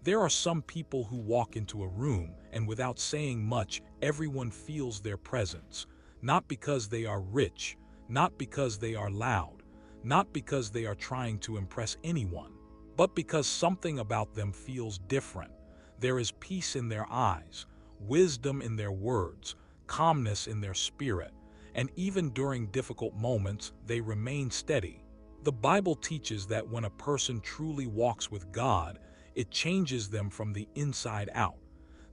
There are some people who walk into a room and without saying much, everyone feels their presence, not because they are rich, not because they are loud, not because they are trying to impress anyone, but because something about them feels different. There is peace in their eyes, wisdom in their words, calmness in their spirit, and even during difficult moments, they remain steady. The Bible teaches that when a person truly walks with God, it changes them from the inside out.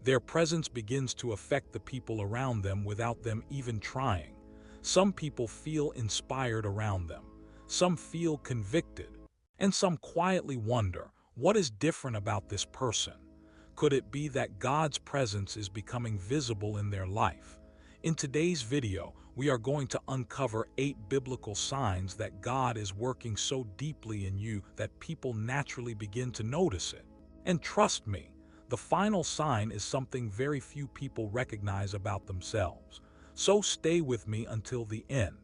Their presence begins to affect the people around them without them even trying. Some people feel inspired around them. Some feel convicted. And some quietly wonder, what is different about this person? Could it be that God's presence is becoming visible in their life? In today's video, we are going to uncover 8 biblical signs that God is working so deeply in you that people naturally begin to notice it. And trust me, the final sign is something very few people recognize about themselves. So stay with me until the end.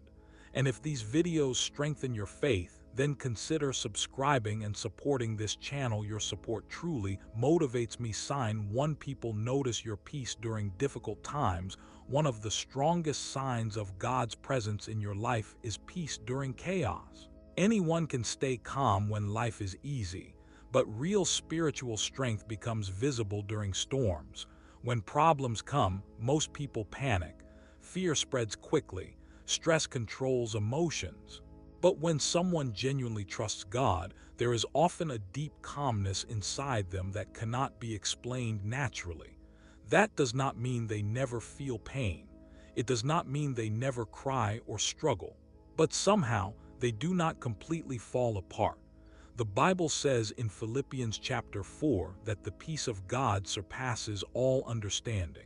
And if these videos strengthen your faith, then consider subscribing and supporting this channel. Your support truly motivates me. Sign 1. People notice your peace during difficult times. One of the strongest signs of God's presence in your life is peace during chaos. Anyone can stay calm when life is easy, but real spiritual strength becomes visible during storms. When problems come, most people panic. Fear spreads quickly. Stress controls emotions. But when someone genuinely trusts God, there is often a deep calmness inside them that cannot be explained naturally. That does not mean they never feel pain. It does not mean they never cry or struggle. But somehow, they do not completely fall apart. The Bible says in Philippians chapter 4 that the peace of God surpasses all understanding.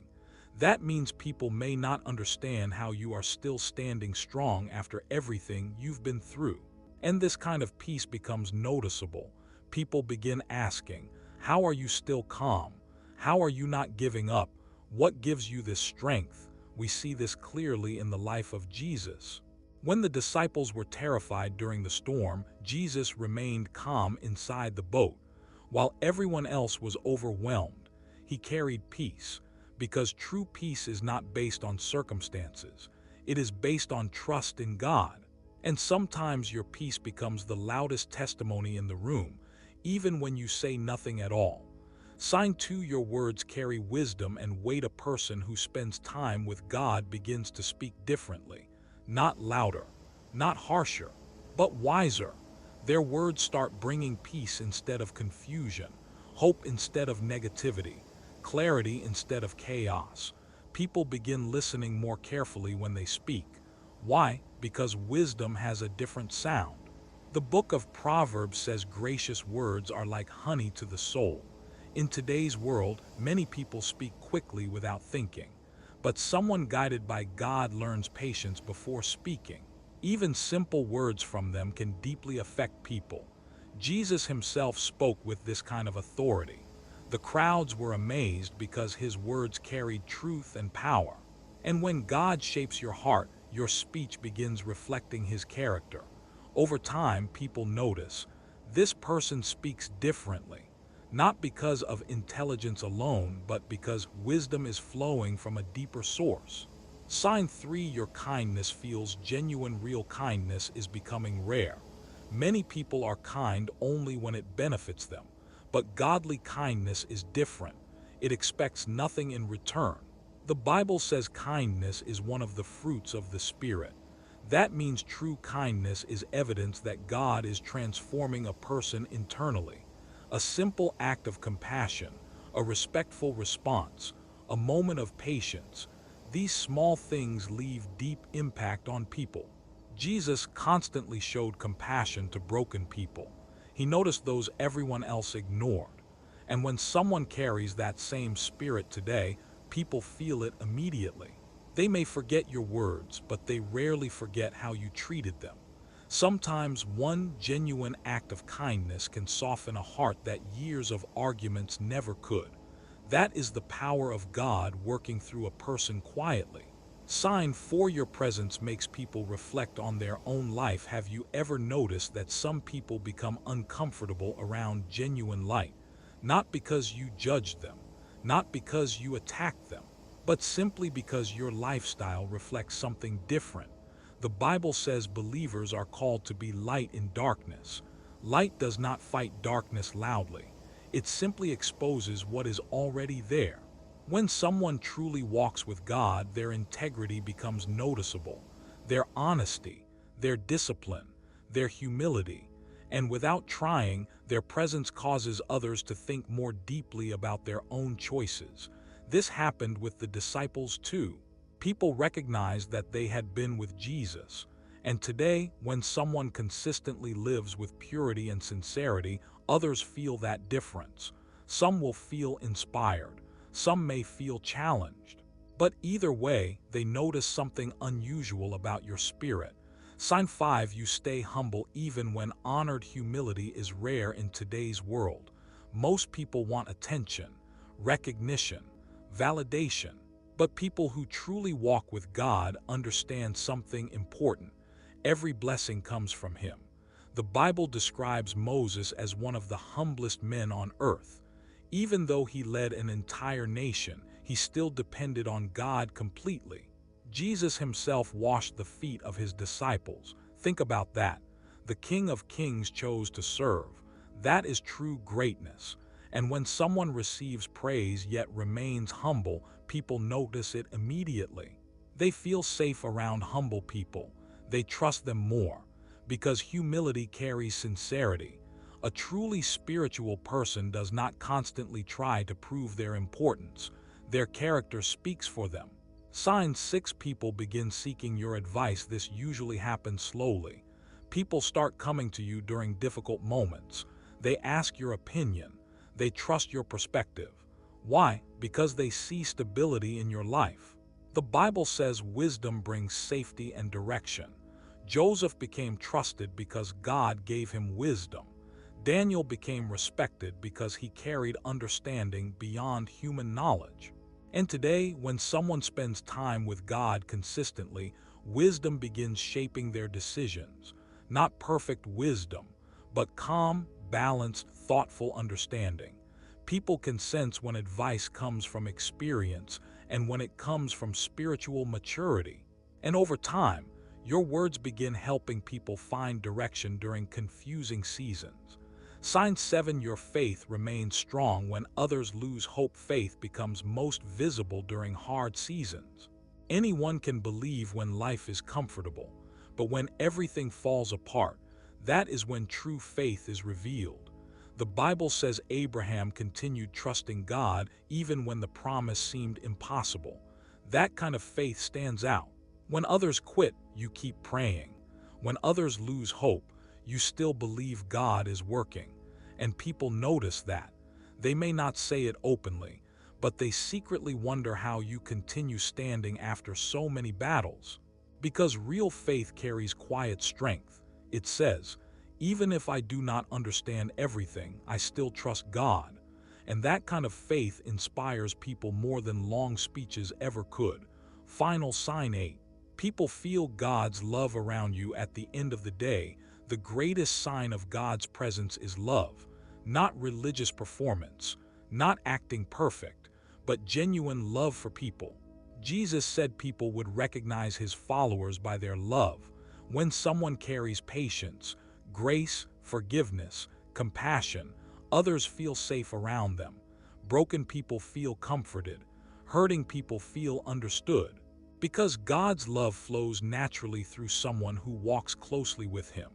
That means people may not understand how you are still standing strong after everything you've been through. And this kind of peace becomes noticeable. People begin asking, how are you still calm? How are you not giving up? What gives you this strength? We see this clearly in the life of Jesus. When the disciples were terrified during the storm, Jesus remained calm inside the boat. While everyone else was overwhelmed, he carried peace. Because true peace is not based on circumstances. It is based on trust in God. And sometimes your peace becomes the loudest testimony in the room, even when you say nothing at all. Sign 2. Your words carry wisdom and weight. A person who spends time with God begins to speak differently. Not louder, not harsher, but wiser. Their words start bringing peace instead of confusion, hope instead of negativity, clarity instead of chaos. People begin listening more carefully when they speak. Why? Because wisdom has a different sound. The book of Proverbs says gracious words are like honey to the soul. In today's world, many people speak quickly without thinking. But someone guided by God learns patience before speaking. Even simple words from them can deeply affect people. Jesus himself spoke with this kind of authority. The crowds were amazed because his words carried truth and power. And when God shapes your heart, your speech begins reflecting his character. Over time, people notice, this person speaks differently, not because of intelligence alone, but because wisdom is flowing from a deeper source. Sign 3. Your kindness feels genuine. Real kindness is becoming rare. Many people are kind only when it benefits them. But godly kindness is different. It expects nothing in return. The Bible says kindness is one of the fruits of the Spirit. That means true kindness is evidence that God is transforming a person internally. A simple act of compassion, a respectful response, a moment of patience. These small things leave deep impact on people. Jesus constantly showed compassion to broken people. He noticed those everyone else ignored. And when someone carries that same spirit today, people feel it immediately. They may forget your words, but they rarely forget how you treated them. Sometimes one genuine act of kindness can soften a heart that years of arguments never could. That is the power of God working through a person quietly. Sign 4. Your presence makes people reflect on their own life. Have you ever noticed that some people become uncomfortable around genuine light? not because you judged them, not because you attacked them, but simply because your lifestyle reflects something different. The Bible says believers are called to be light in darkness. Light does not fight darkness loudly. It simply exposes what is already there. When someone truly walks with God, their integrity becomes noticeable, their honesty, their discipline, their humility, and without trying, their presence causes others to think more deeply about their own choices. This happened with the disciples too. People recognized that they had been with Jesus. And today, when someone consistently lives with purity and sincerity, others feel that difference. Some will feel inspired. Some may feel challenged. But either way, they notice something unusual about your spirit. Sign 5. You stay humble even when honored. Humility is rare in today's world. Most people want attention, recognition, validation. But people who truly walk with God understand something important. Every blessing comes from Him. The Bible describes Moses as one of the humblest men on earth. Even though he led an entire nation, he still depended on God completely. Jesus himself washed the feet of his disciples. Think about that. The King of Kings chose to serve. That is true greatness. And when someone receives praise yet remains humble, people notice it immediately. They feel safe around humble people. They trust them more. Because humility carries sincerity. A truly spiritual person does not constantly try to prove their importance. Their character speaks for them. Sign 6. People begin seeking your advice. This usually happens slowly. People start coming to you during difficult moments. They ask your opinion. They trust your perspective. Why? Because they see stability in your life. The Bible says wisdom brings safety and direction. Joseph became trusted because God gave him wisdom. Daniel became respected because he carried understanding beyond human knowledge. And today, when someone spends time with God consistently, wisdom begins shaping their decisions. Not perfect wisdom, but calm, balanced, thoughtful understanding. People can sense when advice comes from experience and when it comes from spiritual maturity. And over time, your words begin helping people find direction during confusing seasons. Sign 7. Your faith remains strong when others lose hope. Faith becomes most visible during hard seasons. Anyone can believe when life is comfortable, but when everything falls apart, that is when true faith is revealed. The Bible says Abraham continued trusting God even when the promise seemed impossible. That kind of faith stands out. When others quit, you keep praying. When others lose hope, you still believe God is working. And people notice that. They may not say it openly, but they secretly wonder how you continue standing after so many battles. Because real faith carries quiet strength. It says, even if I do not understand everything, I still trust God. And that kind of faith inspires people more than long speeches ever could. Final sign 8. People feel God's love around you. At the end of the day, the greatest sign of God's presence is love, not religious performance, not acting perfect, but genuine love for people. Jesus said people would recognize his followers by their love. When someone carries patience, grace, forgiveness, compassion, others feel safe around them. Broken people feel comforted. Hurting people feel understood. Because God's love flows naturally through someone who walks closely with him.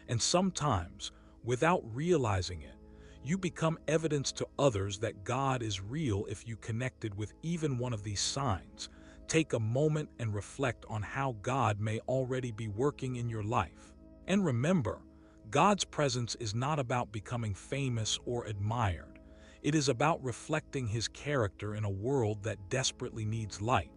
And sometimes, without realizing it, you become evidence to others that God is real. If you connected with even one of these signs, take a moment and reflect on how God may already be working in your life. And remember, God's presence is not about becoming famous or admired. It is about reflecting his character in a world that desperately needs light.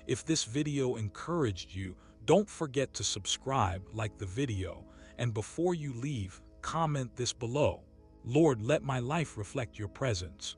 If this video encouraged you, don't forget to subscribe, like the video, and before you leave, comment this below. Lord, let my life reflect your presence.